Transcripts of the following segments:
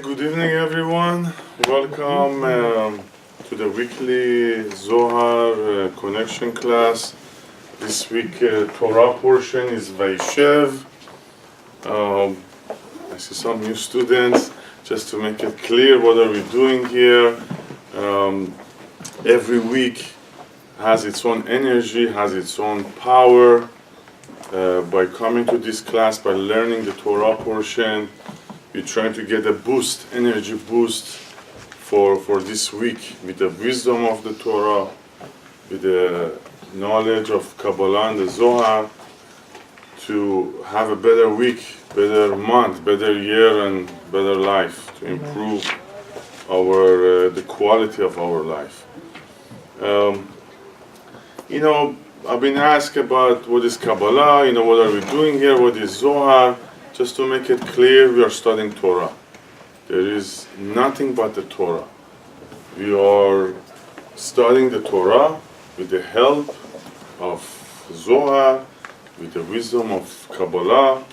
Good evening, everyone. Welcome to the weekly Zohar connection class. This week, Torah portion is Vayeshev. I see some new students. Just to make it clear, what are we doing here? Every week has its own energy, has its own power. By coming to this class, by learning the Torah portion, we're trying to get a boost, energy boost for this week with the wisdom of the Torah, with the knowledge of Kabbalah and the Zohar, to have a better week, better month, better year, and better life, to improve the quality of our life. I've been asked about what is Kabbalah, what are we doing here, what is Zohar. Just to make it clear, we are studying Torah. There is nothing but the Torah. We are studying the Torah with the help of Zohar, with the wisdom of Kabbalah.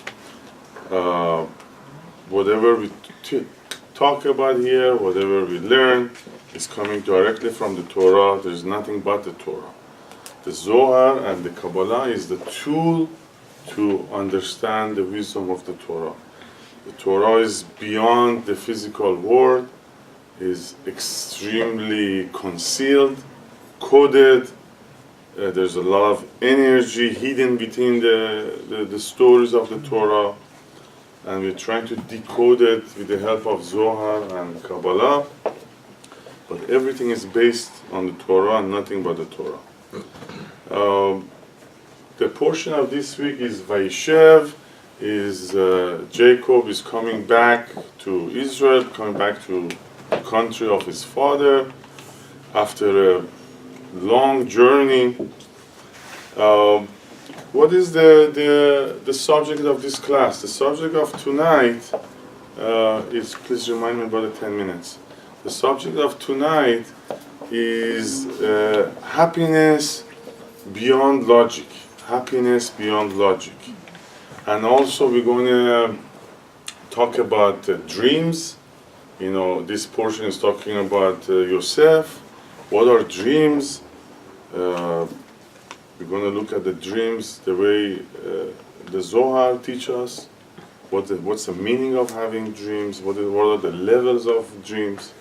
Whatever we talk about here, whatever we learn, is coming directly from the Torah. There is nothing but the Torah. The Zohar and the Kabbalah is the tool to understand the wisdom of the Torah. The Torah is beyond the physical world, is extremely concealed, coded. There's a lot of energy hidden between the stories of the Torah, and we're trying to decode it with the help of Zohar and Kabbalah. But everything is based on the Torah and nothing but the Torah. The portion of this week is Vayeshev, Jacob is coming back to Israel, coming back to the country of his father after a long journey. What is the subject of this class? The subject of tonight is, please remind me about the 10 minutes. The subject of tonight is happiness beyond logic. Happiness beyond logic. And also we're going to talk about dreams. This portion is talking about Yosef. What are dreams? We're going to look at the dreams the way the Zohar teach us. What's the meaning of having dreams? What are the levels of dreams?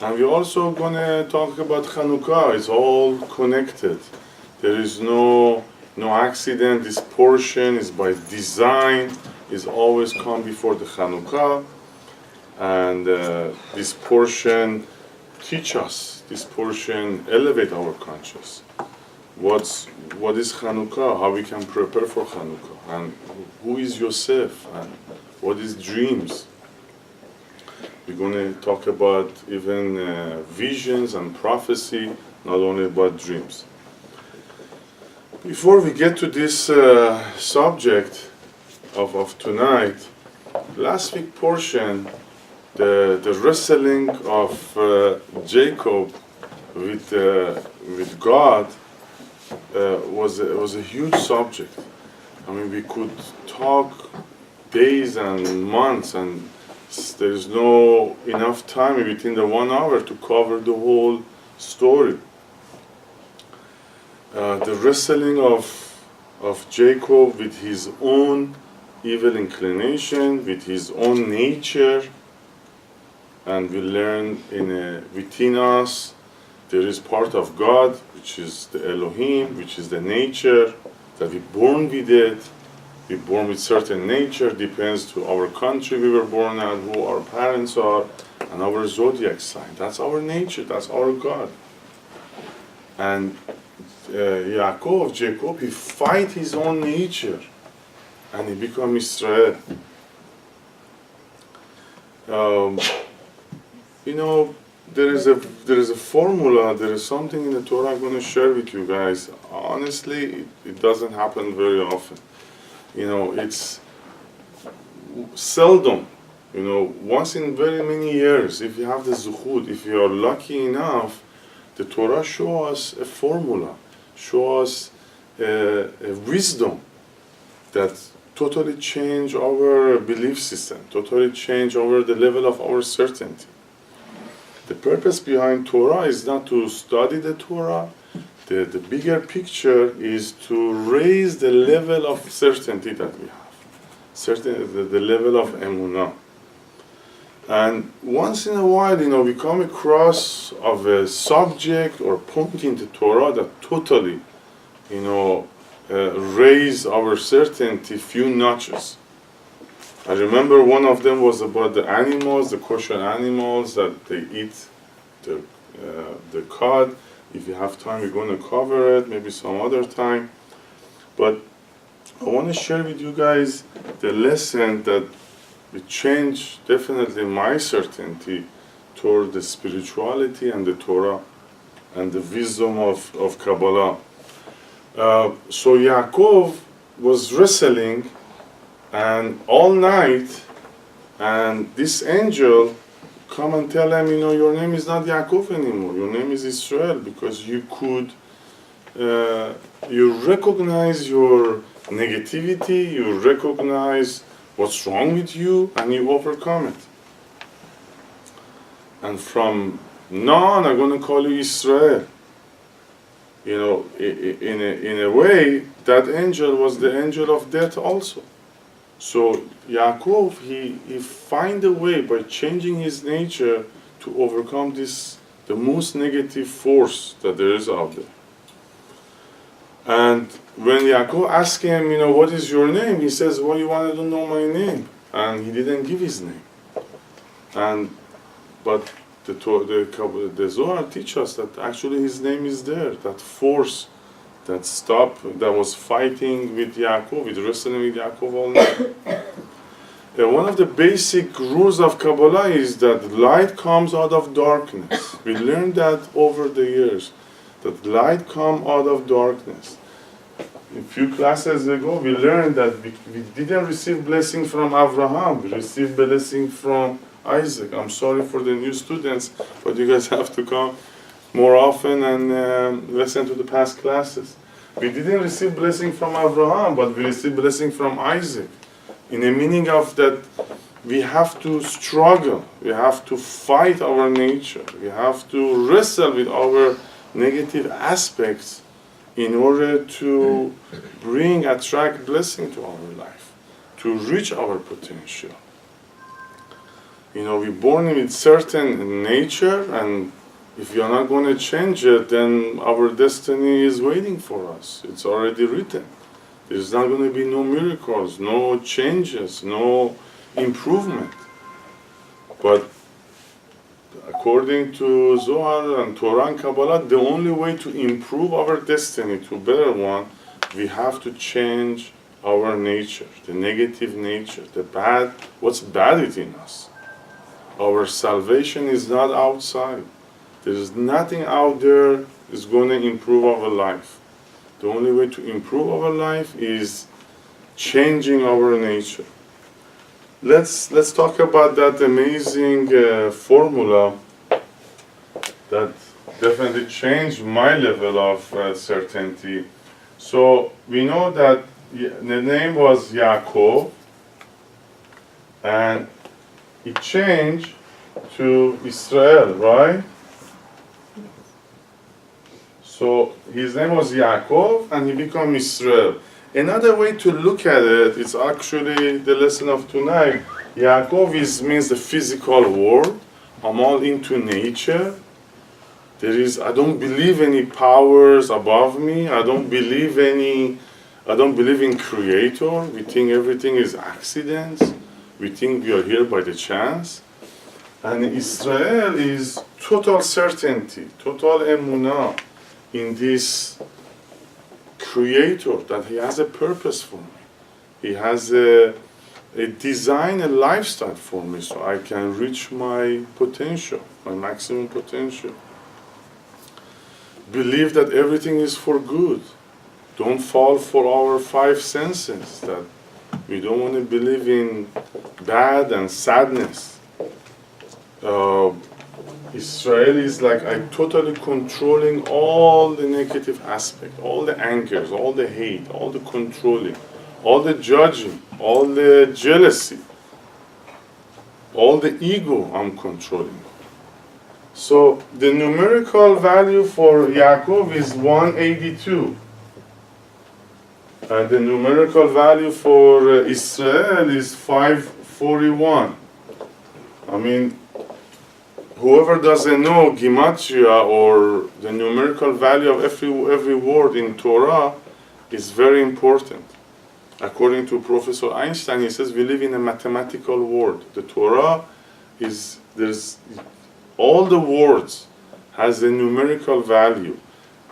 And we're also going to talk about Chanukah. It's all connected. There is no accident. This portion is by design, is always come before the Chanukah. And this portion teach us, this portion elevate our conscious. What is Chanukah? How we can prepare for Chanukah? And who is Yosef? And what is dreams? We're going to talk about even visions and prophecy, not only about dreams. Before we get to this subject of tonight, last week portion, the wrestling of Jacob with God was a huge subject. I mean, we could talk days and months, and there's no enough time within the 1 hour to cover the whole story. The wrestling of Jacob with his own evil inclination, with his own nature, and we learn within us there is part of God, which is the Elohim, which is the nature, that we're born with it. We're born with certain nature, depends to our country we were born at, who our parents are, and our zodiac sign. That's our nature, that's our God. And Jacob, he fight his own nature, and he become Israel. There is a formula. There is something in the Torah I'm going to share with you guys. Honestly, it doesn't happen very often. It's seldom. Once in very many years, if you have the zuchut, if you are lucky enough, the Torah show us a formula, show us a wisdom that totally change our belief system, totally change the level of our certainty. The purpose behind Torah is not to study the Torah. The bigger picture is to raise the level of certainty that we have, the level of emunah. And once in a while, we come across of a subject or point in the Torah that totally, raise our certainty few notches. I remember one of them was about the animals, the kosher animals, that they eat the cod. If you have time, we're going to cover it, maybe some other time. But I want to share with you guys the lesson that it changed definitely my certainty toward the spirituality and the Torah and the wisdom of Kabbalah. So Yaakov was wrestling and all night, and this angel come and tell him, your name is not Yaakov anymore, your name is Israel, because you recognize your negativity, you recognize what's wrong with you, and you overcome it. And from now on, I'm going to call you Israel. In a way, that angel was the angel of death also. So Yaakov, he find a way by changing his nature to overcome the most negative force that there is out there. And when Yaakov asked him, what is your name? He says, well, you wanted to know my name. And he didn't give his name. But the Zohar teaches us that actually his name is there. That force that was fighting with Yaakov, wrestling with Yaakov all night. One of the basic rules of Kabbalah is that light comes out of darkness. We learned that over the years, that light comes out of darkness. A few classes ago, we learned that we didn't receive blessing from Abraham, we received blessing from Isaac. I'm sorry for the new students, but you guys have to come more often and listen to the past classes. We didn't receive blessing from Abraham, but we received blessing from Isaac. In the meaning of that, we have to struggle, we have to fight our nature, we have to wrestle with our negative aspects in order to attract blessing to our life, to reach our potential. We're born with certain nature, and if you're not going to change it, then our destiny is waiting for us. It's already written. There's not going to be no miracles, no changes, no improvement. But according to Zohar and Torah and Kabbalah, the only way to improve our destiny to a better one, we have to change our nature, the negative nature, what's bad within us. Our salvation is not outside. There is nothing out there is going to improve our life. The only way to improve our life is changing our nature. Let's talk about that amazing formula that definitely changed my level of certainty. So we know that the name was Yaakov, and it changed to Israel, right? So his name was Yaakov, and he became Israel. Another way to look at it, it's actually the lesson of tonight. Yaakov means the physical world. I'm all into nature. I don't believe any powers above me. I don't believe in creator. We think everything is accidents. We think we are here by the chance. And Israel is total certainty, total emunah in this creator, that he has a purpose for me. He has a design, a lifestyle for me, so I can reach my potential, my maximum potential. Believe that everything is for good. Don't fall for our five senses, that we don't want to believe in bad and sadness. Israel is like I'm totally controlling all the negative aspect, all the angers, all the hate, all the controlling, all the judging, all the jealousy, all the ego I'm controlling. So the numerical value for Yaakov is 182. And the numerical value for Israel is 541. I mean, whoever doesn't know Gematria or the numerical value of every word in Torah is very important. According to Professor Einstein, he says we live in a mathematical world. The Torah there's all the words has a numerical value,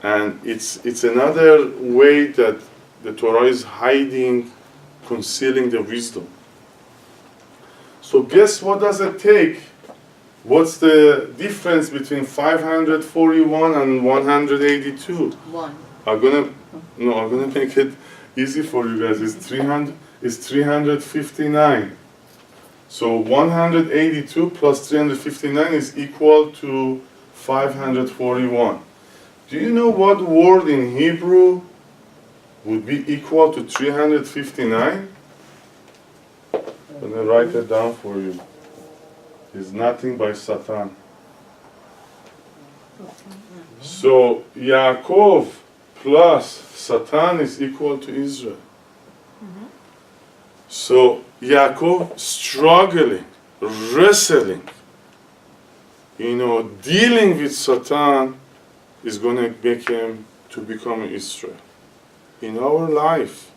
and it's another way that the Torah is hiding, concealing the wisdom. So guess what does it take? What's the difference between 541 and 182? One. I'm gonna make it easy for you guys. It's 359. So 182 plus 359 is equal to 541. Do you know what word in Hebrew would be equal to 359? I'm gonna write it down for you. It's nothing by Satan. So Yaakov plus Satan is equal to Israel. So Yaakov struggling, wrestling, dealing with Satan is going to make him to become Israel. In our life,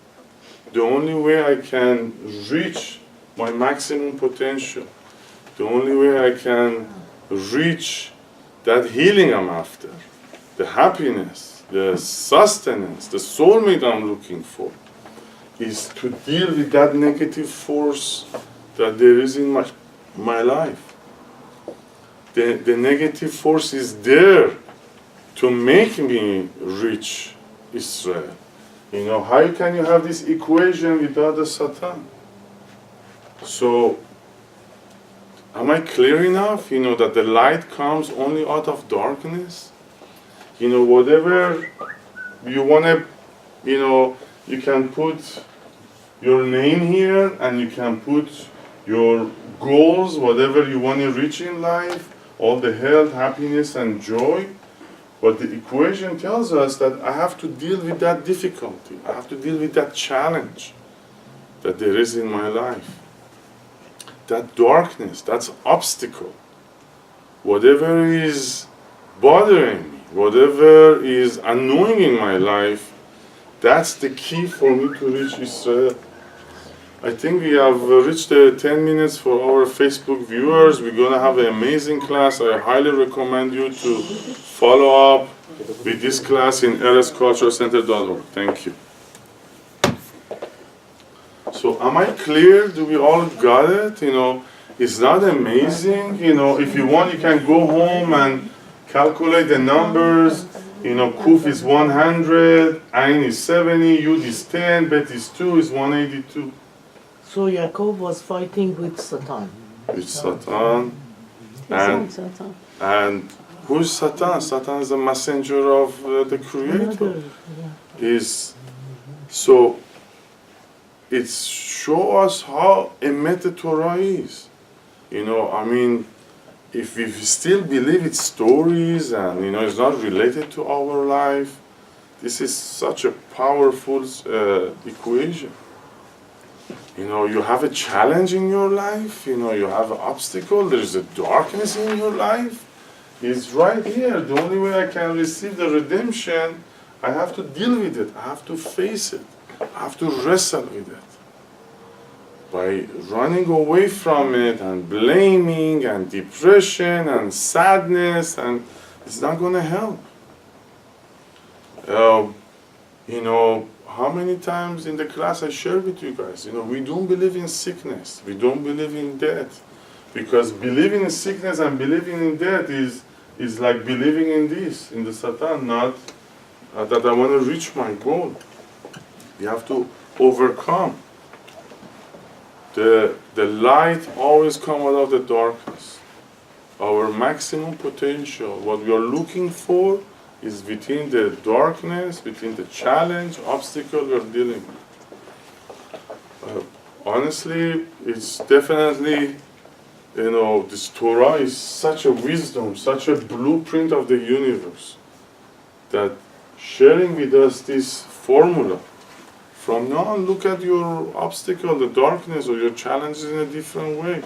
the only way I can reach my maximum potential, the only way I can reach that healing I'm after, the happiness, the sustenance, the soulmate I'm looking for, is to deal with that negative force that there is in my life. The negative force is there to make me reach Israel. How can you have this equation without the Satan? So, am I clear enough? That the light comes only out of darkness? Whatever you want to, you can put your name here and you can put your goals, whatever you want to reach in life, all the health, happiness, and joy. But the equation tells us that I have to deal with that difficulty. I have to deal with that challenge that there is in my life. That darkness, that obstacle. Whatever is bothering me, whatever is annoying in my life, that's the key for me to reach Israel. I think we have reached the 10 minutes for our Facebook viewers. We're going to have an amazing class. I highly recommend you to follow up with this class in eresculturecenter.org. Thank you. So am I clear? Do we all got it? It's not amazing. If you want, you can go home and calculate the numbers. Kuf is 100, Ain is 70, Yud is 10, Bet is 2, is 182. So Yaakov was fighting with Satan. With Satan. And who's Satan? Satan is the messenger of the Creator. So it shows us how emet the Torah is. If we still believe it's stories and it's not related to our life, this is such a powerful equation. You have a challenge in your life, you have an obstacle, there's a darkness in your life. It's right here. The only way I can receive the redemption, I have to deal with it. I have to face it. I have to wrestle with it. By running away from it and blaming and depression and sadness, and it's not going to help. How many times in the class I shared with you guys, we don't believe in sickness. We don't believe in death. Because believing in sickness and believing in death is like believing in this, in the Satan, not that I want to reach my goal. You have to overcome. The light always comes out of the darkness. Our maximum potential, what we are looking for, is within the darkness, within the challenge, obstacle we are dealing with. Honestly, it's definitely, this Torah is such a wisdom, such a blueprint of the universe, that sharing with us this formula, from now on, look at your obstacle, the darkness, or your challenges in a different way.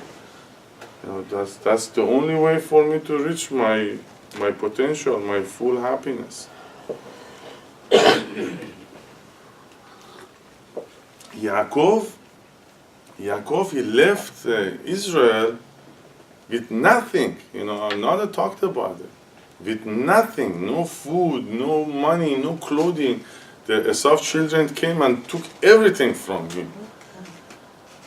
That's the only way for me to reach my potential, my full happiness. Yaakov, he left Israel with nothing. Another talked about it. With nothing, no food, no money, no clothing. The Esau children came and took everything from him.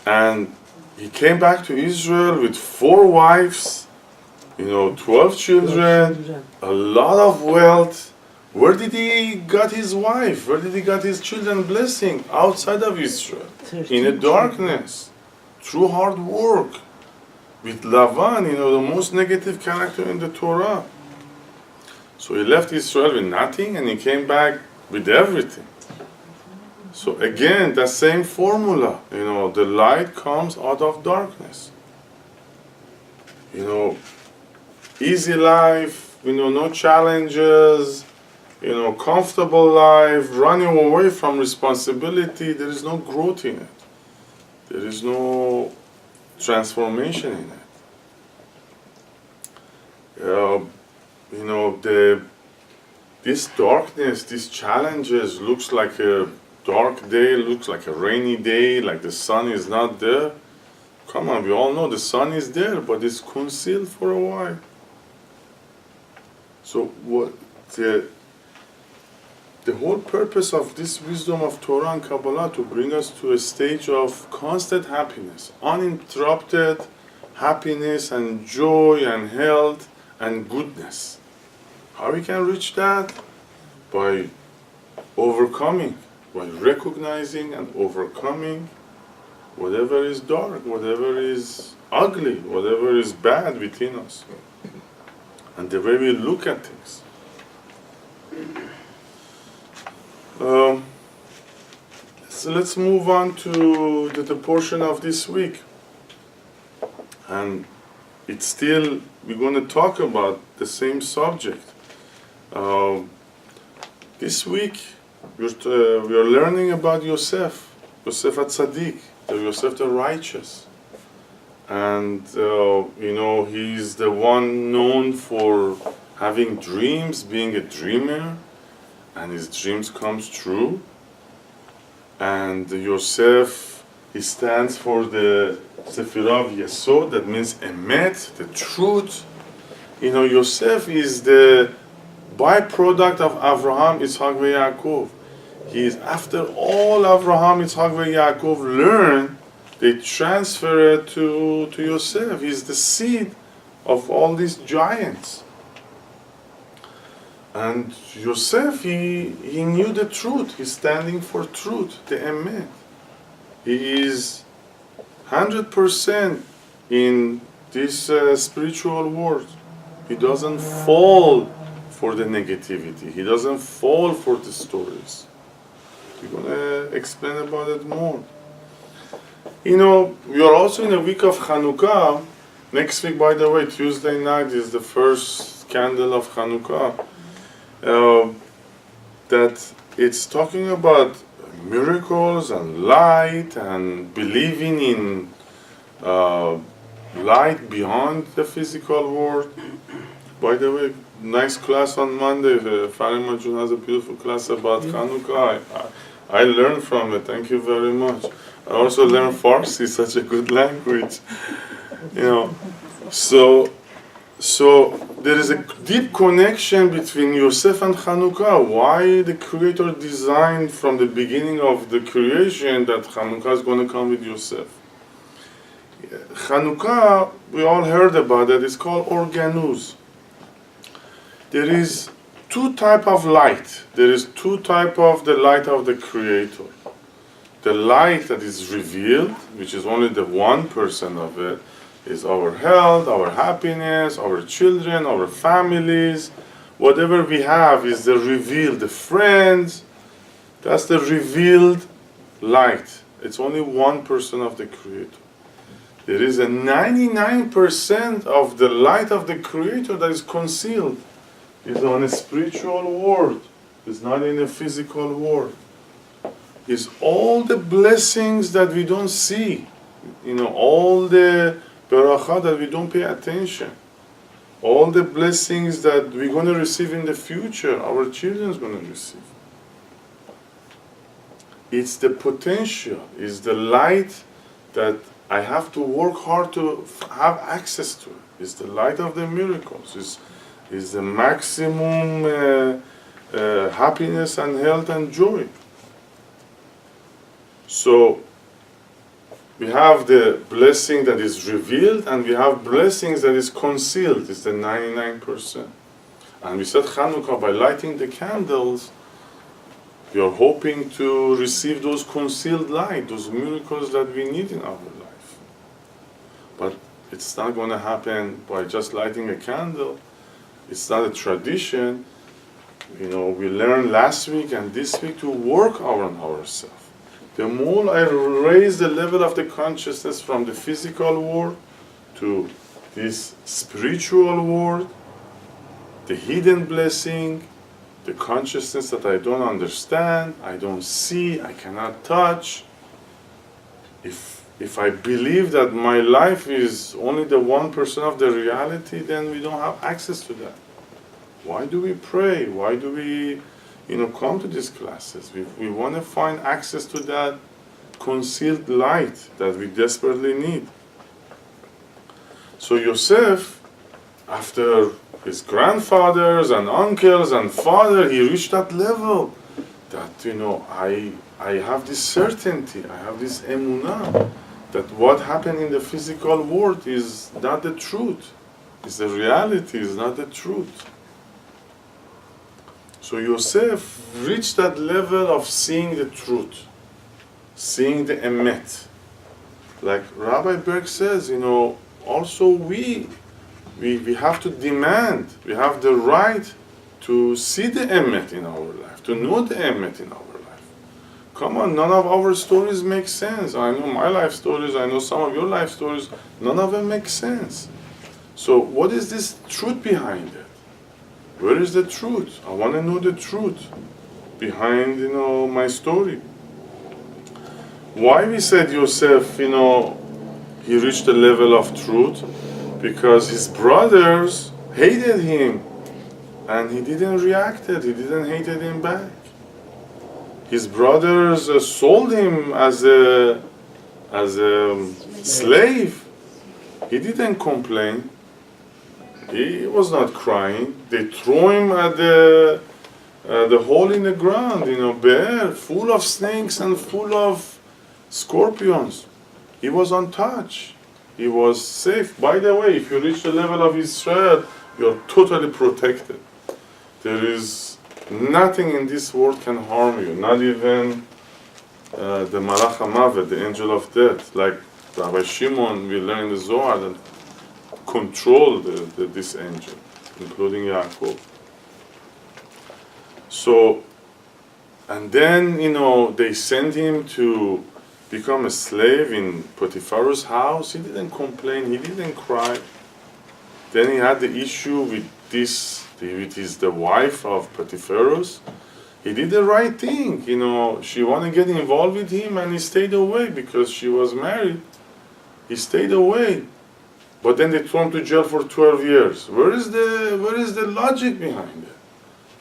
And he came back to Israel with 4 wives, 12 children, a lot of wealth. Where did he got his wife? Where did he got his children blessing? Outside of Israel, in the darkness, through hard work, with Lavan, the most negative character in the Torah. So he left Israel with nothing, and he came back with everything. So again, that same formula, the light comes out of darkness. Easy life, no challenges, comfortable life, running away from responsibility, there is no growth in it. There is no transformation in it. This darkness, these challenges looks like a dark day, looks like a rainy day, like the sun is not there. Come on, we all know the sun is there, but it's concealed for a while. So what the whole purpose of this wisdom of Torah and Kabbalah to bring us to a stage of constant happiness, uninterrupted happiness and joy and health and goodness. How we can reach that? By overcoming, by recognizing and overcoming whatever is dark, whatever is ugly, whatever is bad within us, and the way we look at things. So let's move on to the portion of this week, and it's still, we're going to talk about the same subject. This week we are learning about Yosef HaTzadik, the Yosef the righteous, and he's the one known for having dreams, being a dreamer, and his dreams comes true. And Yosef, he stands for the Sephirah of Yesod, that means Emet, the truth. Yosef is the byproduct of Avraham, Yitzhak, and Yaakov. He is, after all Avraham, Yitzhak, and Yaakov learn, they transfer it to Yosef. He's the seed of all these giants. And Yosef, he knew the truth. He's standing for truth, the Emet. He is 100% in this spiritual world. He doesn't fall for the negativity. He doesn't fall for the stories. We're going to explain about it more. We are also in a week of Chanukah. Next week, by the way, Tuesday night is the first candle of Chanukah. That it's talking about miracles and light and believing in light beyond the physical world. By the way, nice class on Monday. Fatima Jun has a beautiful class about Chanukah. I learned from it. Thank you very much. I also learned Farsi, such a good language. So there is a deep connection between Yosef and Chanukah. Why the Creator designed from the beginning of the creation that Chanukah is going to come with Yosef. Chanukah, we all heard about it. It's called organuz. There is 2 types of light. There is 2 types of the light of the Creator. The light that is revealed, which is only the 1% of it, is our health, our happiness, our children, our families. Whatever we have is the revealed, the friends. That's the revealed light. It's only 1% of the Creator. There is a 99% of the light of the Creator that is concealed. It's on a spiritual world. It's not in a physical world. It's all the blessings that we don't see. All the barakah that we don't pay attention. All the blessings that we're going to receive in the future, our children's going to receive. It's the potential, it's the light that I have to work hard to have access to. It's the light of the miracles. It's the maximum happiness and health and joy. So we have the blessing that is revealed, and we have blessings that is concealed. It's the 99%. And we said Chanukah, by lighting the candles, we are hoping to receive those concealed light, those miracles that we need in our life. But it's not going to happen by just lighting a candle. It's not a tradition. We learned last week and this week to work on ourselves. The more I raise the level of the consciousness from the physical world to this spiritual world, the hidden blessing, the consciousness that I don't understand, I don't see, I cannot touch. If I believe that my life is only the 1% of the reality, then we don't have access to that. Why do we pray? Why do we come to these classes? We want to find access to that concealed light that we desperately need. So Yosef, after his grandfathers and uncles and father, he reached that level that, I have this certainty, I have this emunah, that what happened in the physical world is not the truth. It's the reality, it's not the truth. So Yosef reached that level of seeing the truth, seeing the emet. Like Rabbi Berg says, also we have to demand, we have the right to see the emet in our life, to know the emet in our life. Come on, none of our stories make sense. I know my life stories, I know some of your life stories, none of them make sense. So what is this truth behind it? Where is the truth? I want to know the truth behind, my story. Why we said Yosef, he reached the level of truth? Because his brothers hated him, and he didn't react it. He didn't hate him back. His brothers sold him as a slave. He didn't complain. He was not crying. They threw him at the hole in the ground, bear, full of snakes and full of scorpions. He was untouched. He was safe. By the way, if you reach the level of Israel, you're totally protected. There is nothing in this world can harm you, not even the Malach HaMavet, the angel of death. Like Rabbi Shimon, we learn in the Zohar that control this angel, including Yaakov. So, and then, they sent him to become a slave in Potiphar's house. He didn't complain, he didn't cry. Then he had the issue with the wife of Potiphar's. He did the right thing, she wanted to get involved with him, and he stayed away because she was married. He stayed away. But then they threw him to jail for 12 years. Where is the logic behind it?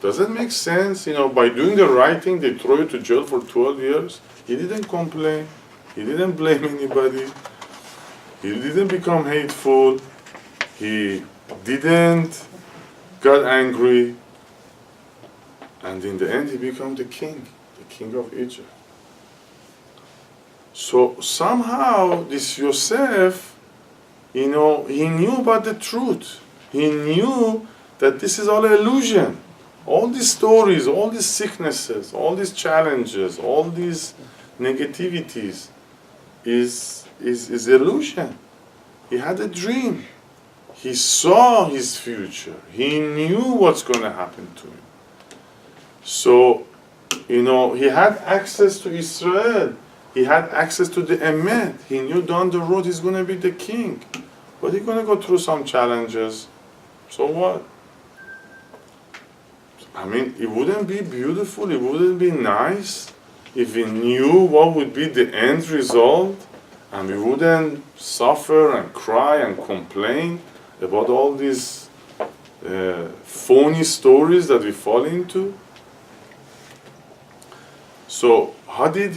Does it make sense? By doing the right thing, they throw you to jail for 12 years. He didn't complain. He didn't blame anybody. He didn't become hateful. He didn't got angry. And in the end, he became the king of Egypt. So somehow, this Yosef, he knew about the truth. He knew that this is all an illusion. All these stories, all these sicknesses, all these challenges, all these negativities is illusion. He had a dream. He saw his future. He knew what's going to happen to him. So, he had access to Israel. He had access to the emet. He knew down the road he's going to be the king. But he's going to go through some challenges. So what? I mean, it wouldn't be beautiful, it wouldn't be nice if we knew what would be the end result and we wouldn't suffer and cry and complain about all these phony stories that we fall into. So how did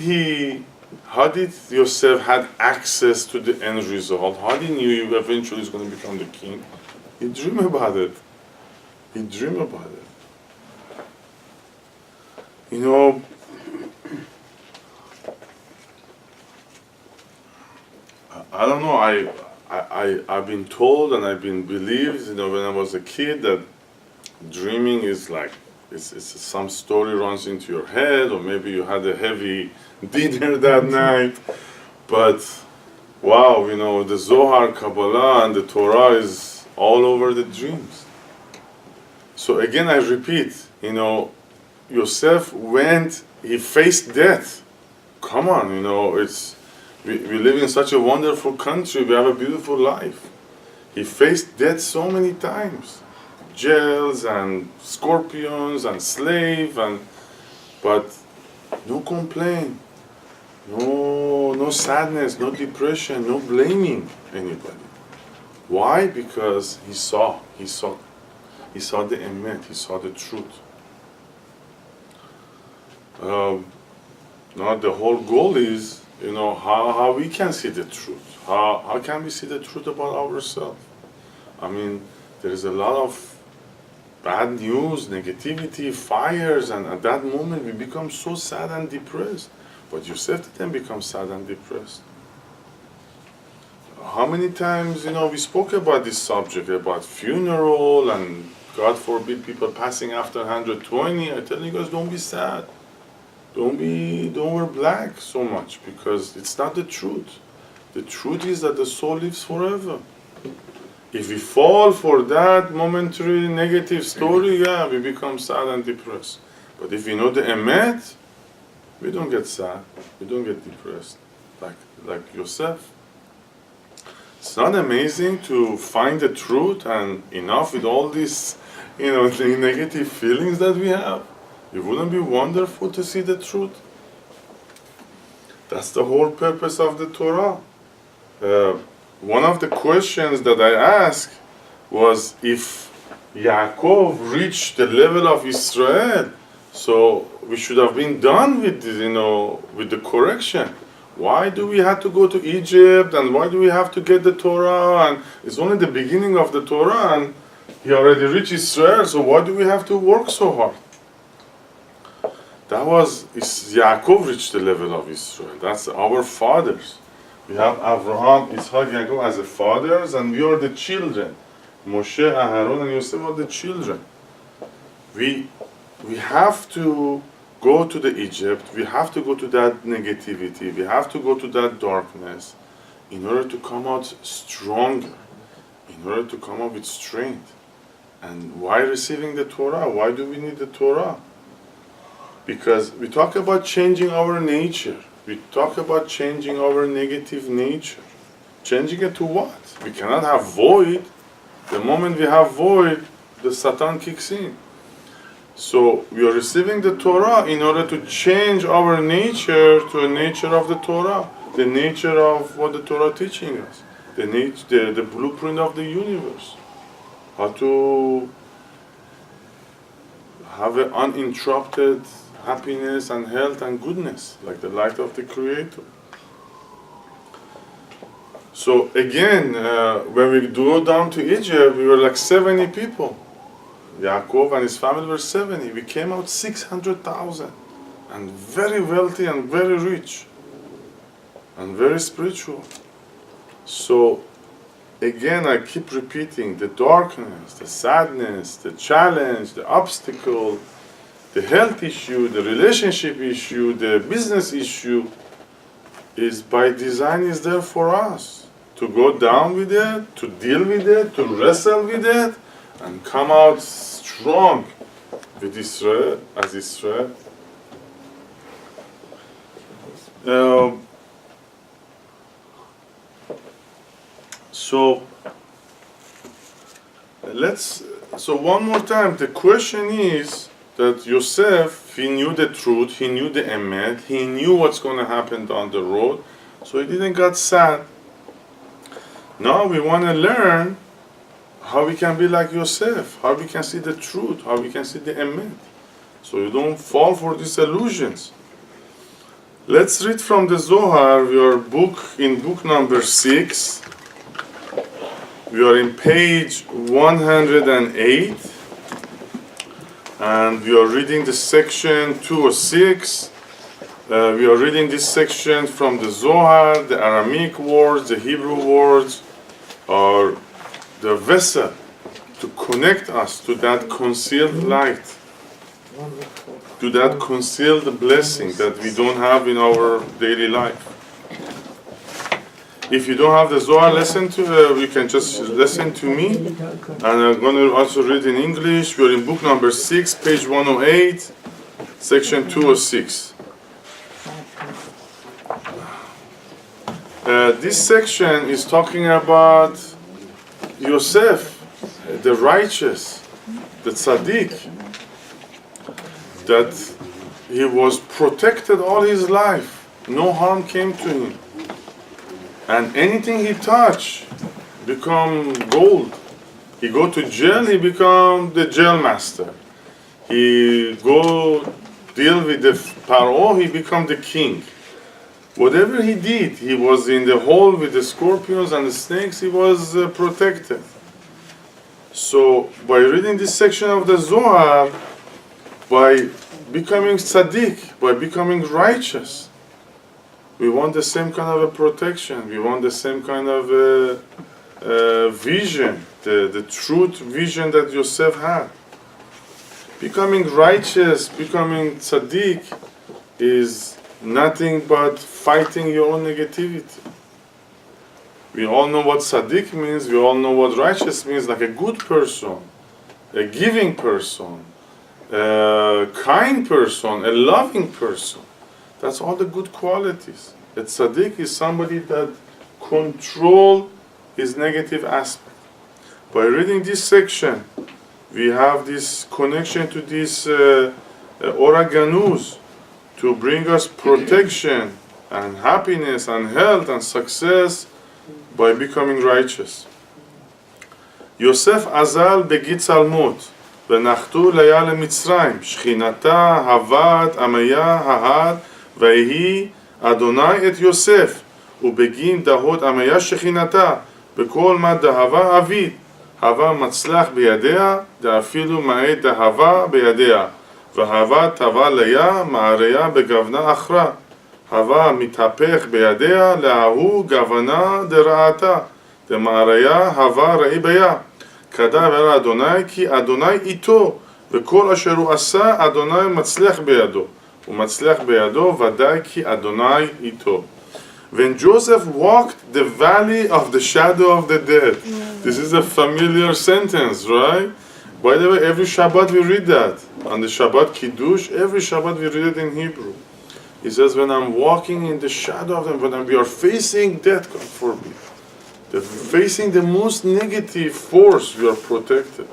Yosef had access to the end result? How did he knew he eventually is going to become the king? He dreamed about it. He dreamed about it. You know, I don't know, I've been told and I've been believed, you know, when I was a kid that dreaming is like, it's some story runs into your head, or maybe you had a heavy dinner that night. But wow, you know, the Zohar, Kabbalah, and the Torah is all over the dreams. So again, I repeat, you know, Yosef he faced death. Come on, you know, we live in such a wonderful country, we have a beautiful life. He faced death so many times. Jails and scorpions and but no complaint, no sadness, no depression, no blaming anybody. Why? Because he saw the emet, he saw the truth. Now the whole goal is, you know, how we can see the truth. How can we see the truth about ourselves? I mean, there is a lot of bad news, negativity, fires, and at that moment we become so sad and depressed. But Yosef didn't become sad and depressed. How many times, you know, we spoke about this subject, about funeral and God forbid people passing after 120. I tell you guys, don't be sad. Don't wear black so much, because it's not the truth. The truth is that the soul lives forever. If we fall for that momentary negative story, yeah, we become sad and depressed. But if we know the emet, we don't get sad, we don't get depressed, like Yosef. It's not amazing to find the truth, and enough with all these, you know, the negative feelings that we have. It wouldn't be wonderful to see the truth? That's the whole purpose of the Torah. One of the questions that I asked was, if Yaakov reached the level of Israel, so we should have been done with this, you know, with the correction. Why do we have to go to Egypt, and why do we have to get the Torah? And it's only the beginning of the Torah, and he already reached Israel, so why do we have to work so hard? That was, Yaakov reached the level of Israel. That's our fathers. We have Abraham, Isaac, Yaakov as the fathers, and we are the children. Moshe, Aharon, and Yosef are the children. We have to go to the Egypt, we have to go to that negativity, we have to go to that darkness in order to come out stronger, in order to come out with strength. And why receiving the Torah? Why do we need the Torah? Because we talk about changing our nature. We talk about changing our negative nature. Changing it to what? We cannot have void. The moment we have void, the Satan kicks in. So we are receiving the Torah in order to change our nature to a nature of the Torah, the nature of what the Torah teaching us, the blueprint of the universe. How to have an uninterrupted happiness and health and goodness, like the light of the Creator. So again, when we go down to Egypt, we were like 70 people. Yaakov and his family were 70. We came out 600,000, and very wealthy and very rich and very spiritual. So again, I keep repeating, the darkness, the sadness, the challenge, the obstacle, the health issue, the relationship issue, the business issue is by design, is there for us to go down with it, to deal with it, to wrestle with it, and come out strong with Israel, as Israel. So one more time, the question is that Yosef, he knew the truth, he knew the emet, he knew what's going to happen down the road, so he didn't get sad. Now we want to learn how we can be like Yosef, how we can see the truth, how we can see the emet, so you don't fall for these illusions. Let's read from the Zohar. We are in book number 6. We are in page 108, and we are reading the section 206. We are reading this section from the Zohar. The Aramaic words, the Hebrew words are the vessel to connect us to that concealed light, to that concealed blessing that we don't have in our daily life. If you don't have the Zohar, you can just listen to me. And I'm going to also read in English. We're in book number 6, page 108, section 206. This section is talking about Yosef, the righteous, the tzaddik, that he was protected all his life. No harm came to him. And anything he touched become gold. He go to jail, he become the jail master. He go deal with the Paro, he become the king. Whatever he did, he was in the hole with the scorpions and the snakes, he was protected. So by reading this section of the Zohar, by becoming tzaddik, by becoming righteous, we want the same kind of a protection. We want the same kind of a vision, the truth vision that Yosef had. Becoming righteous, becoming tzaddik is nothing but fighting your own negativity. We all know what tzaddik means. We all know what righteous means, like a good person, a giving person, a kind person, a loving person. That's all the good qualities. A tzaddik is somebody that controls his negative aspect. By reading this section, we have this connection to this Ora Ganuz to bring us protection and happiness and health and success by becoming righteous. Yosef Azal begit salmot v'nachtu laya leMitzrayim shchinata havat amaya hahad v'hi Adonai et Yosef ubegin dahot amaya shchinata b'kol ma dahava avid hava matzlach biyadea da'afilu ma'ed dahava biyadea v'hava tava laya ma'areya begavna achra hava mitapech biyadea la'ahu gavana dera'ata dema'areya hava ra'i beya kada v'era Adonai ki Adonai ito v'kol asher hu asa Adonai matzlach biyado umatzlach biyado v'adai ki Adonai ito. When Joseph walked the valley of the shadow of the dead. This is a familiar sentence, right? By the way, every Shabbat we read that. On the Shabbat Kiddush, every Shabbat we read it in Hebrew. He says, when I'm walking in the shadow of them, when we are facing death, God forbid, facing the most negative force, we are protected.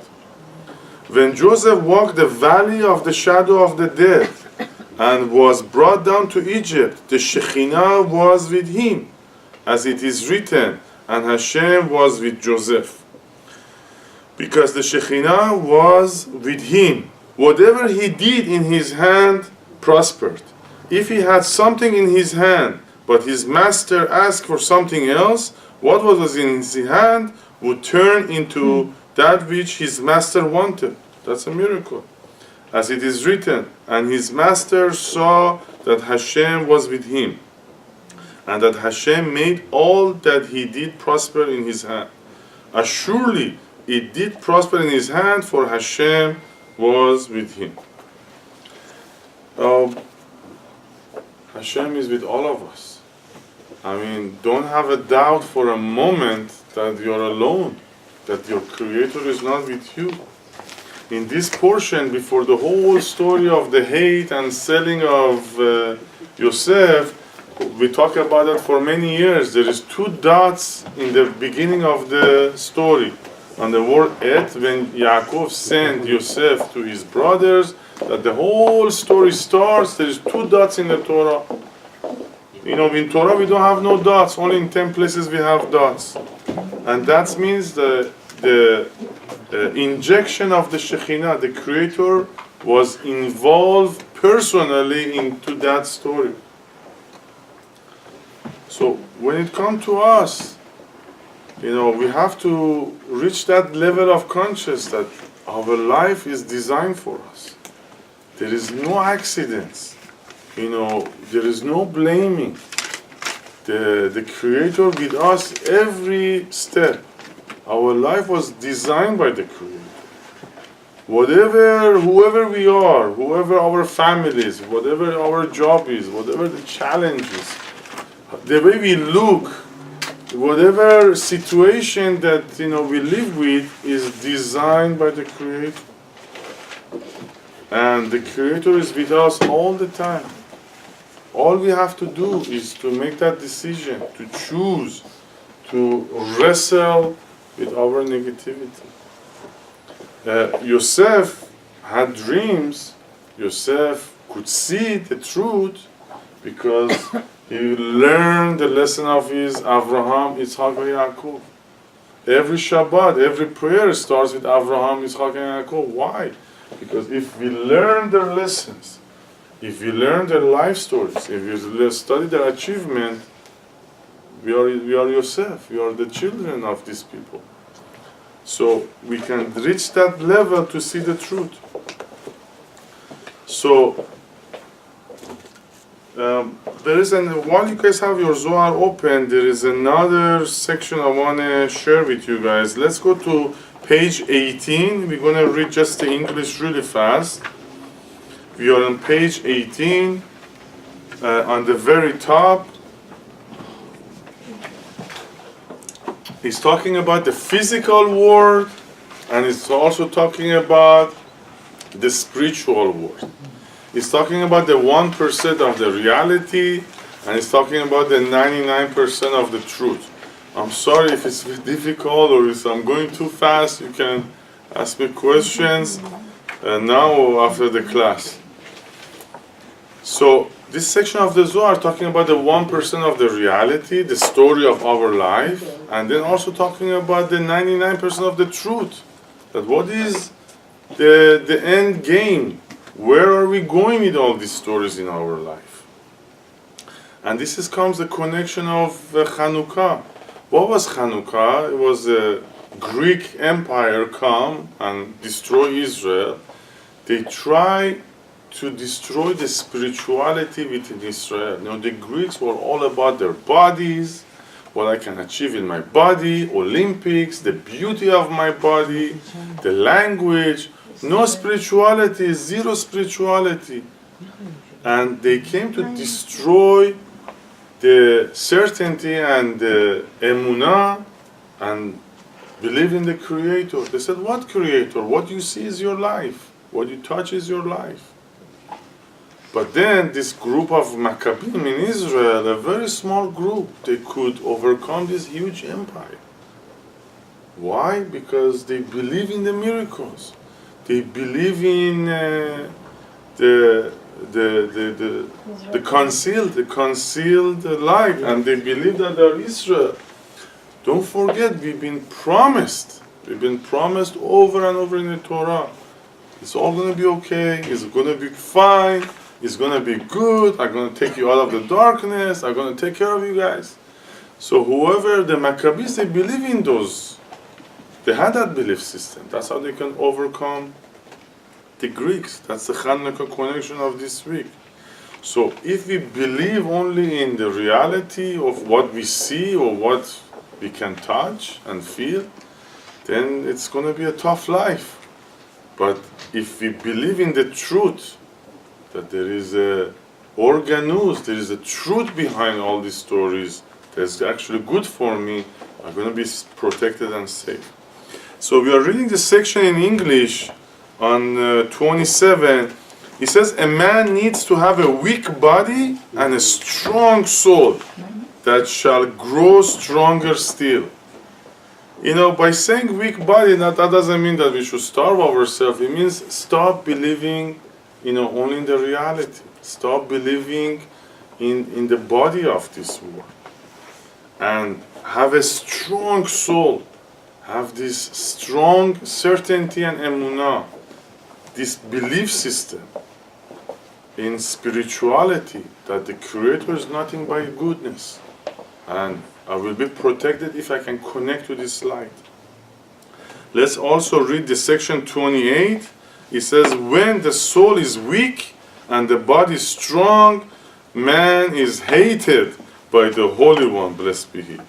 When Joseph walked the valley of the shadow of the dead, and was brought down to Egypt, the Shekhinah was with him, as it is written, and Hashem was with Joseph. Because the Shekhinah was with him, whatever he did in his hand prospered. If he had something in his hand, but his master asked for something else, what was in his hand would turn into that which his master wanted. That's a miracle. As it is written, and his master saw that Hashem was with him, and that Hashem made all that he did prosper in his hand. As surely it did prosper in his hand, for Hashem was with him. Hashem is with all of us. I mean, don't have a doubt for a moment that you're alone, that your Creator is not with you. In this portion, before the whole story of the hate and selling of Yosef, we talk about that for many years. There is two dots in the beginning of the story. On the word et, when Yaakov sent Yosef to his brothers, that the whole story starts, there is two dots in the Torah. You know, in Torah we don't have no dots, only in 10 places we have dots. And that means the injection of the Shekhinah, the Creator, was involved personally into that story. So when it comes to us, you know, we have to reach that level of consciousness that our life is designed for us. There is no accidents. You know, there is no blaming. The Creator with us every step. Our life was designed by the Creator. Whoever we are, whoever our families, whatever our job is, whatever the challenges, the way we look, whatever situation that we live with is designed by the Creator. And the Creator is with us all the time. All we have to do is to make that decision, to choose, to wrestle with our negativity. Yosef had dreams. Yosef could see the truth because he learned the lesson of his Avraham, Yitzhak, and Yaakov. Every Shabbat, every prayer starts with Avraham, Yitzhak, and Yaakov. Why? Because if we learn their lessons, if we learn their life stories, if we study their achievement, we are Yosef, we are the children of these people. So we can reach that level to see the truth. So there is while you guys have your Zohar open, there is another section I want to share with you guys. Let's go to page 18. We're going to read just the English really fast. We are on page 18, on the very top. He's talking about the physical world, and he's also talking about the spiritual world. He's talking about the 1% of the reality, and he's talking about the 99% of the truth. I'm sorry if it's difficult or if I'm going too fast. You can ask me questions now or after the class. So this section of the Zohar talking about the 1% of the reality, the story of our life, and then also talking about the 99% of the truth. That what is the end game? Where are we going with all these stories in our life? And this comes the connection of Chanukah. What was Chanukah? It was a Greek empire come and destroy Israel. They try to destroy the spirituality within Israel. The Greeks were all about their bodies, what I can achieve in my body, Olympics, the beauty of my body, the language. No spirituality, zero spirituality. And they came to destroy the certainty and the emunah and believe in the Creator. They said, what Creator? What you see is your life. What you touch is your life. But then this group of Maccabees in Israel, a very small group, they could overcome this huge empire. Why? Because they believe in the miracles. They believe in the concealed life, and they believe that they are Israel. Don't forget, we've been promised over and over in the Torah. It's all going to be okay. It's going to be fine. It's going to be good. I'm going to take you out of the darkness. I'm going to take care of you guys. So whoever, the Maccabees, they believe in those. They had that belief system. That's how they can overcome the Greeks. That's the Chanukah connection of this week. So if we believe only in the reality of what we see or what we can touch and feel, then it's going to be a tough life. But if we believe in the truth, that there is a organus, there is a truth behind all these stories that's actually good for me, I'm going to be protected and safe. So we are reading the section in English on 27. He says a man needs to have a weak body and a strong soul that shall grow stronger still. You know, by saying weak body, that doesn't mean that we should starve ourselves. It means stop believing, only in the reality. Stop believing in the body of this world. And have a strong soul. Have this strong certainty and emunah, this belief system in spirituality, that the Creator is nothing but goodness. And I will be protected if I can connect to this light. Let's also read the section 28. It says, when the soul is weak and the body strong, man is hated by the Holy One, blessed be He.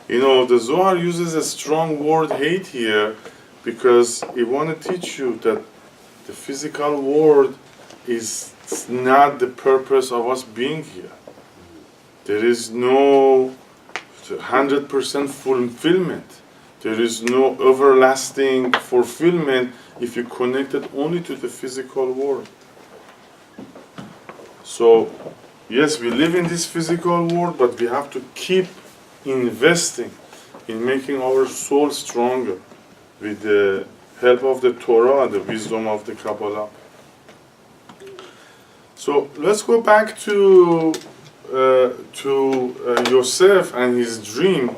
The Zohar uses a strong word, hate, here, because it want to teach you that the physical world is not the purpose of us being here. There is no 100% fulfillment. There is no everlasting fulfillment if you connect it only to the physical world. So, yes, we live in this physical world, but we have to keep investing in making our soul stronger with the help of the Torah and the wisdom of the Kabbalah. So let's go back to Yosef and his dream.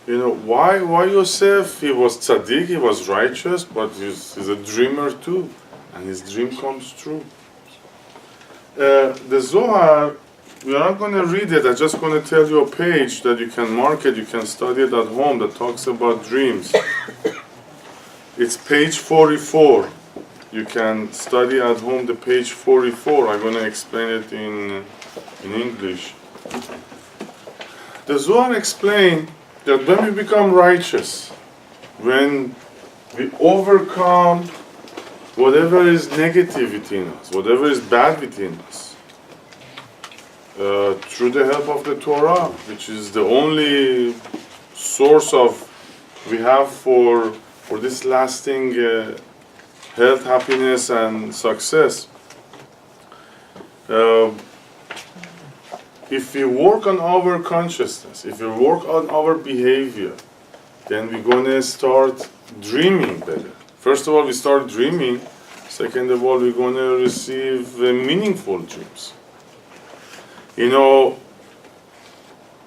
Why Yosef? He was tzaddik, he was righteous, but he's a dreamer too, and his dream comes true. The Zohar, we are not going to read it. I'm just going to tell you a page that you can mark it, you can study it at home, that talks about dreams. It's page 44. You can study at home the page 44. I'm going to explain it in English. The Zohar explains that when we become righteous, when we overcome whatever is negative within us, whatever is bad within us, through the help of the Torah, which is the only source we have for this lasting health, happiness, and success. If we work on our consciousness, if we work on our behavior, then we're going to start dreaming better. First of all, we start dreaming. Second of all, we're going to receive meaningful dreams. A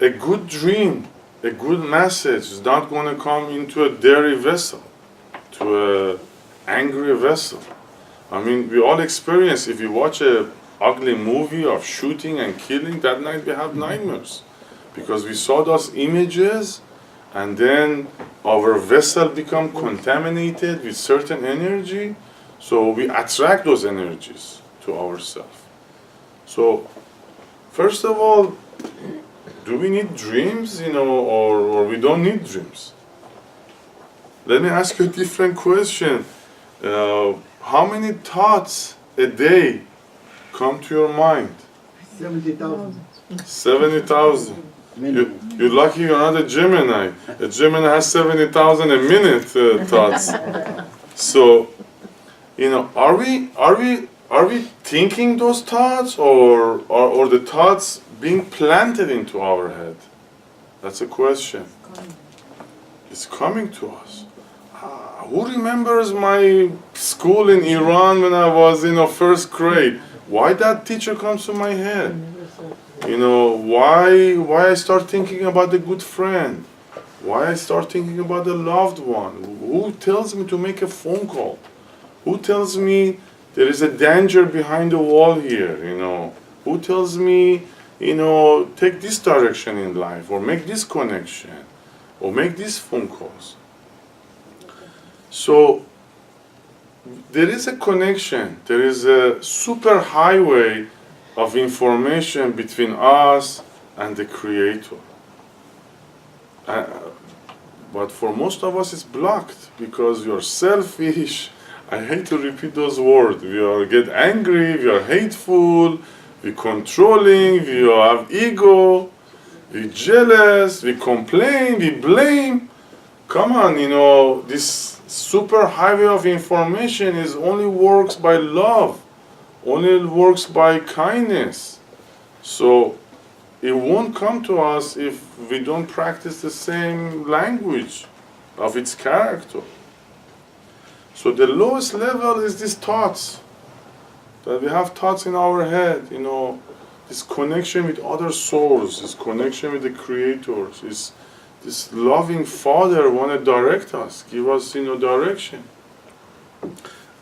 good dream, a good message is not going to come into a dirty vessel, to an angry vessel. I mean, we all experience, if you watch a ugly movie of shooting and killing, that night we have nightmares. Because we saw those images, and then our vessel become contaminated with certain energy, so we attract those energies to ourselves. So, first of all, do we need dreams, or we don't need dreams? Let me ask you a different question. How many thoughts a day come to your mind? 70,000. 70,000. You're lucky you're not a Gemini. A Gemini has 70,000 a minute thoughts. So, are we thinking those thoughts, or the thoughts being planted into our head? That's a question. It's coming to us. Who remembers my school in Iran when I was first grade? Why that teacher comes to my head? Why I start thinking about the good friend? Why I start thinking about the loved one? Who tells me to make a phone call? Who tells me there is a danger behind the wall here? Who tells me, take this direction in life, or make this connection, or make these phone calls? So, there is a connection, there is a super highway of information between us and the Creator. But for most of us it's blocked because we are selfish. I hate to repeat those words. We get angry, we are hateful, we're controlling, we have ego, we're jealous, we complain, we blame. Come on, this super highway of information only works by love. only works by kindness. So it won't come to us if we don't practice the same language of its character. So the lowest level is these thoughts, that we have thoughts in our head, this connection with other souls, this connection with the creators, this loving Father want to direct us, give us direction.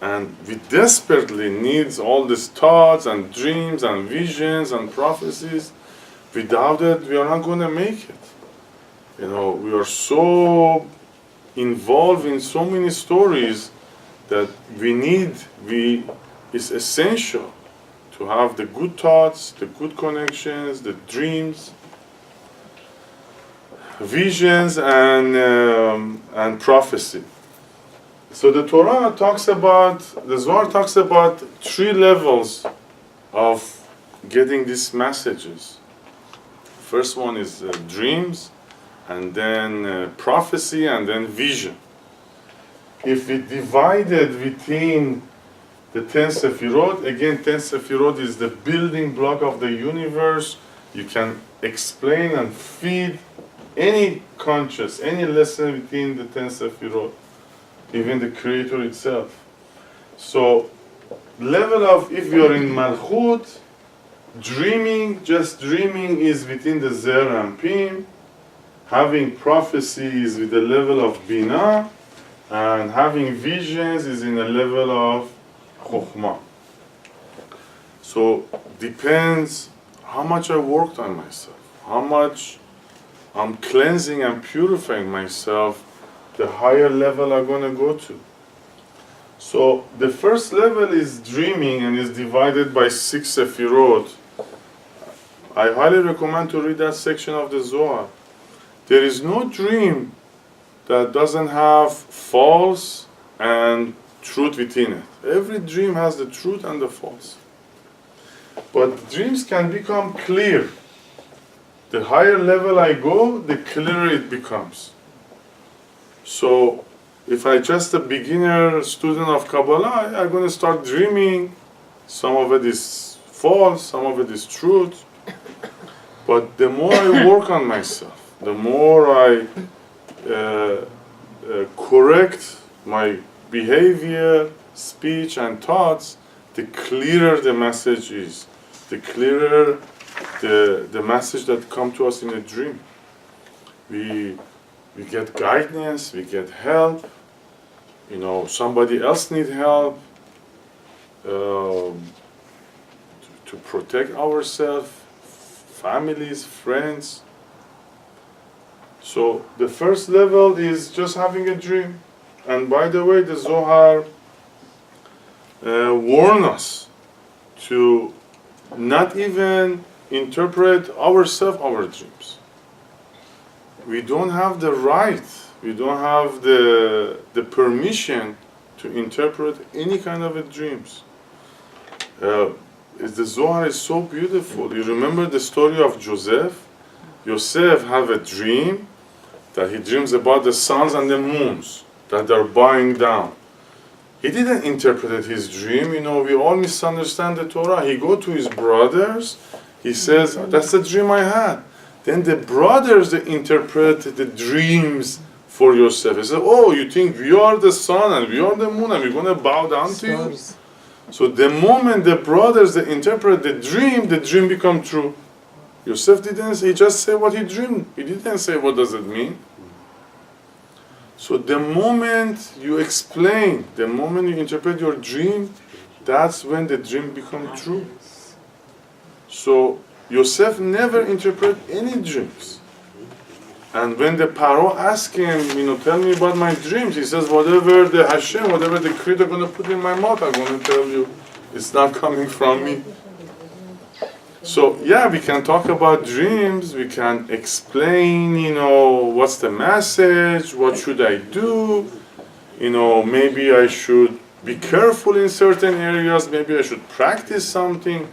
And we desperately need all these thoughts and dreams and visions and prophecies. Without it, we are not going to make it. We are so involved in so many stories that it's essential to have the good thoughts, the good connections, the dreams, visions, and prophecy. So the Zohar talks about 3 levels of getting these messages. First one is dreams, and then prophecy, and then vision. If we divide it within the 10 Sefirot, again 10 Sefirot is the building block of the universe. You can explain and feed any conscious, any lesson within the 10 Sefirot, even the Creator itself. So, level of, if you are in Malchut, just dreaming is within the Zer and Pim, having prophecy is with the level of Binah, and having visions is in a level of Chokhmah. So, depends how much I worked on myself, how much I'm cleansing and purifying myself, the higher level I'm going to go to. So the first level is dreaming and is divided by 6 Sefirot. I highly recommend to read that section of the Zohar. There is no dream that doesn't have false and truth within it. Every dream has the truth and the false. But dreams can become clear. The higher level I go, the clearer it becomes. So, if I just a beginner student of Kabbalah, I'm going to start dreaming. Some of it is false, some of it is truth. But the more I work on myself, the more I correct my behavior, speech, and thoughts, the clearer the message is. The clearer the message that comes to us in a dream. We get guidance, we get help. Somebody else needs help to protect ourselves, families, friends. So the first level is just having a dream. And by the way, the Zohar warn us to not even interpret ourselves our dreams. We don't have the right, we don't have the permission to interpret any kind of dreams. The Zohar is so beautiful. You remember the story of Joseph? Joseph have a dream that he dreams about the suns and the moons that are bowing down. He didn't interpret his dream. We all misunderstand the Torah. He go to his brothers. He says, that's the dream I had. Then the brothers, they interpret the dreams for Yosef. He said, oh, you think we are the sun and we are the moon and we're going to bow down to you? So the moment the brothers, they interpret the dream become true. Yosef didn't say, he just said what he dreamed. He didn't say what does it mean. So the moment you explain, the moment you interpret your dream, that's when the dream becomes true. So Yosef never interpret any dreams. And when the Paro asked him, tell me about my dreams, he says, whatever the Hashem, whatever the Creator going to put in my mouth, I'm going to tell you. It's not coming from me. So yeah, we can talk about dreams, we can explain, what's the message, what should I do, maybe I should be careful in certain areas, maybe I should practice something,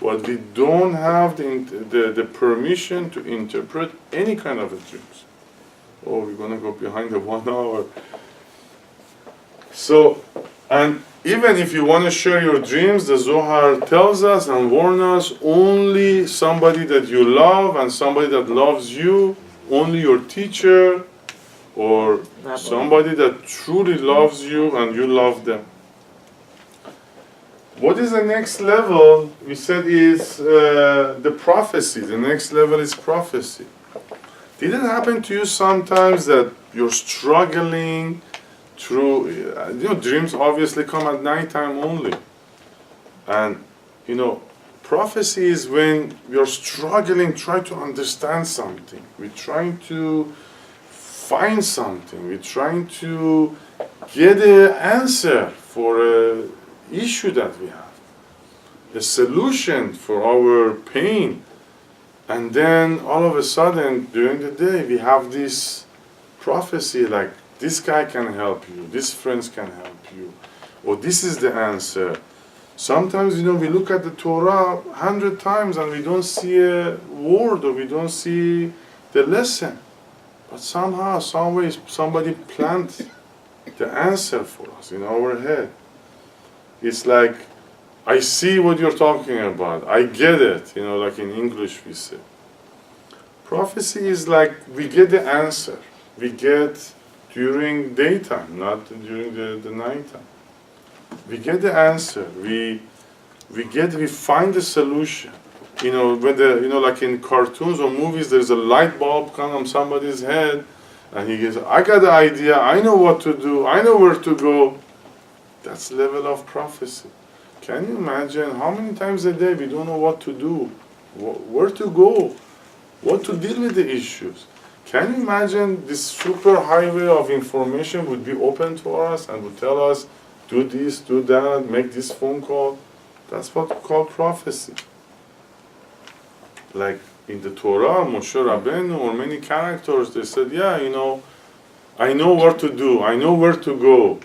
but we don't have the permission to interpret any kind of dreams. Oh, we're going to go behind the 1 hour. So, and even if you want to share your dreams, the Zohar tells us and warns us, only somebody that you love and somebody that loves you, only your teacher or somebody that truly loves you and you love them. What is the next level? We said is the prophecy. The next level is prophecy. Did it happen to you sometimes that you're struggling through, dreams obviously come at nighttime only. And, prophecy is when you're struggling, trying to understand something. We're trying to find something. We're trying to get an answer for an issue that we have, a solution for our pain. And then all of a sudden, during the day, we have this prophecy like, this guy can help you, these friends can help you, or this is the answer. Sometimes, we look at the Torah 100 times and we don't see a word or we don't see the lesson. But somehow, some way, somebody planted the answer for us in our head. It's like, I see what you're talking about. I get it, like in English we say. Prophecy is like we get the answer. We get during daytime, not during the nighttime. We get the answer. We find the solution. When like in cartoons or movies, there's a light bulb come on somebody's head, and he goes, I got the idea. I know what to do. I know where to go. That's level of prophecy. Can you imagine how many times a day we don't know what to do, where to go, what to deal with the issues? Can you imagine this super highway of information would be open to us and would tell us, do this, do that, make this phone call? That's what we call prophecy. Like in the Torah, Moshe Rabbeinu or many characters, they said, I know what to do, I know where to go.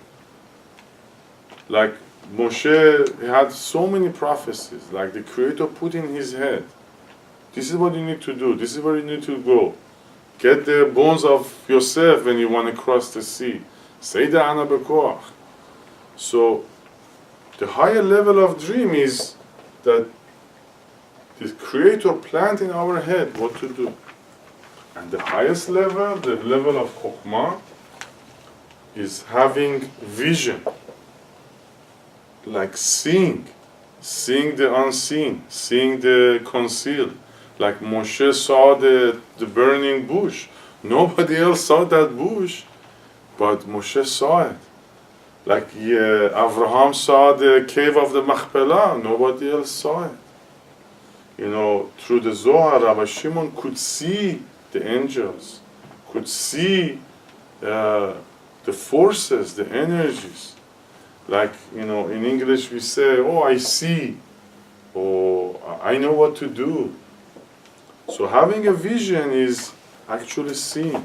Like Moshe had so many prophecies, like the Creator put in his head. This is what you need to do, this is where you need to go. Get the bones of Yosef when you want to cross the sea. Say the Ana Bekoach. So, the higher level of dream is that the Creator plant in our head what to do. And the highest level, the level of Chokhmah, is having vision. Like seeing the unseen, seeing the concealed. Like Moshe saw the burning bush. Nobody else saw that bush, but Moshe saw it. Like Abraham saw the cave of the Machpelah, nobody else saw it. Through the Zohar, Rabbi Shimon could see the angels, could see the forces, the energies. Like, in English we say, oh, I see, or I know what to do. So having a vision is actually seeing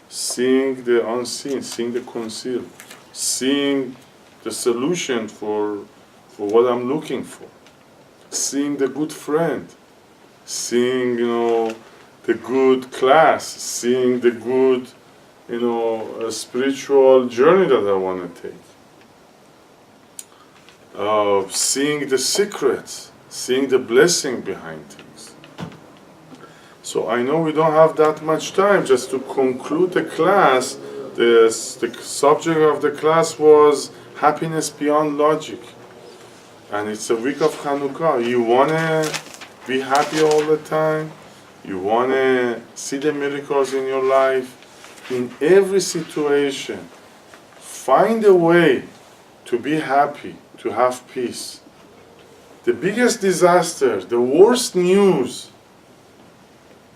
the unseen, seeing the concealed, seeing the solution for what I'm looking for, seeing the good friend, seeing, the good class, seeing the good, spiritual journey that I want to take. Seeing the secrets, seeing the blessing behind things. So I know we don't have that much time. Just to conclude the class, the subject of the class was happiness beyond logic. And it's a week of Hanukkah. You want to be happy all the time. You want to see the miracles in your life. In every situation, find a way to be happy, to have peace. The biggest disaster, the worst news,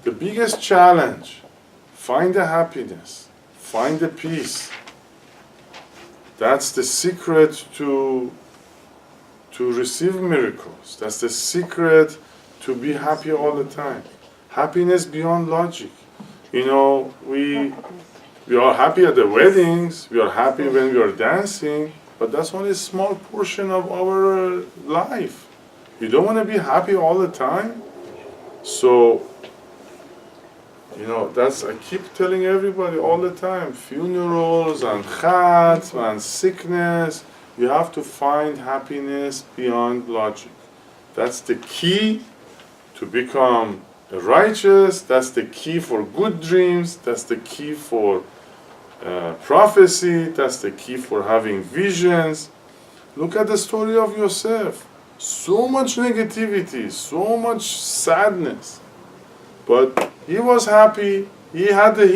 the biggest challenge, find the happiness, find the peace. That's the secret to receive miracles. That's the secret to be happy all the time. Happiness beyond logic. We are happy at the weddings, we are happy when we are dancing, but that's only a small portion of our life. You don't want to be happy all the time. So, I keep telling everybody all the time, funerals and chats and sickness, You have to find happiness beyond logic. That's the key to become righteous. That's the key for good dreams. That's the key for prophecy. That's the key for having visions. Look at the story of Yosef. So much negativity, so much sadness. But he was happy. He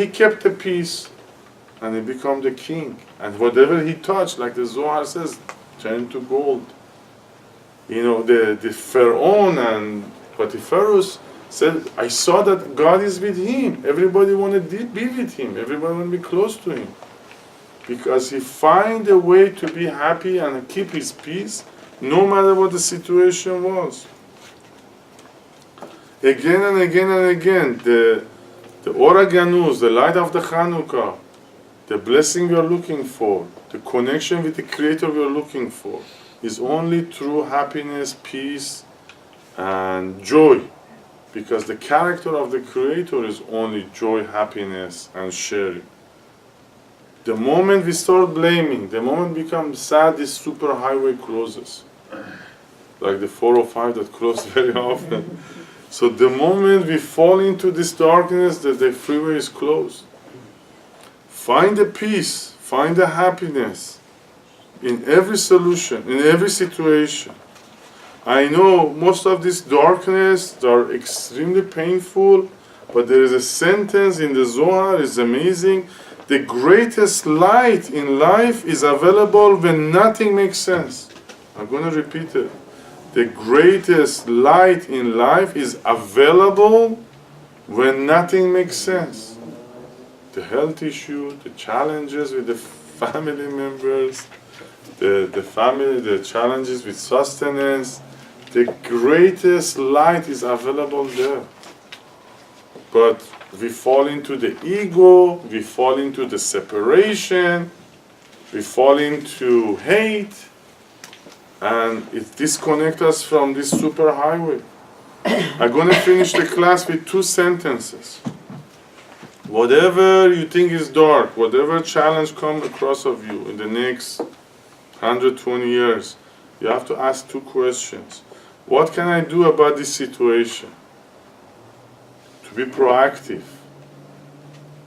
kept the peace, and he became the king. And whatever he touched, like the Zohar says, turned to gold. You know, the Pharaoh and Potipharus said, I saw that God is with him. Everybody wanted to be with him. Everybody wanted to be close to him. Because he find a way to be happy and keep his peace, no matter what the situation was. Again and again and again, the Ora Ganuz, the light of the Chanukah, the blessing we are looking for, the connection with the Creator we are looking for, is only through happiness, peace, and joy. Because the character of the Creator is only joy, happiness, and sharing. The moment we start blaming, the moment we become sad, this superhighway closes. Like the 405 that closed very often. So the moment we fall into this darkness, the freeway is closed. Find the peace, find the happiness in every solution, in every situation. I know most of this darkness are extremely painful, but there is a sentence in the Zohar, it's amazing. The greatest light in life is available when nothing makes sense. I'm going to repeat it. The greatest light in life is available when nothing makes sense. The health issue, the challenges with the family members, the challenges with sustenance, the greatest light is available there. But we fall into the ego, we fall into the separation, we fall into hate, and it disconnects us from this superhighway. I'm going to finish the class with 2 sentences. Whatever you think is dark, whatever challenge comes across of you in the next 120 years, you have to ask 2 questions. What can I do about this situation? To be proactive.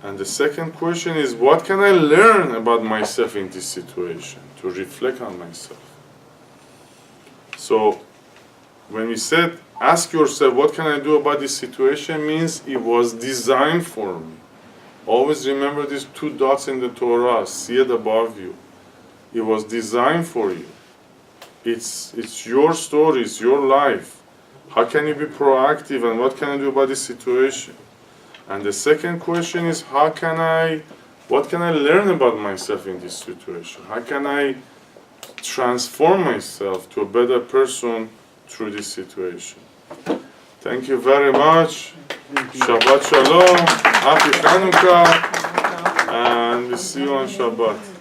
And the second question is, what can I learn about myself in this situation? To reflect on myself. So, when we said, ask yourself, what can I do about this situation, means it was designed for me. Always remember these 2 dots in the Torah, see it above you. It was designed for you. It's your story, it's your life. How can you be proactive, and what can I do about this situation? And the second question is, what can I learn about myself in this situation? How can I transform myself to a better person through this situation? Thank you very much. Shabbat Shalom. Happy Chanukah. And we see you on Shabbat.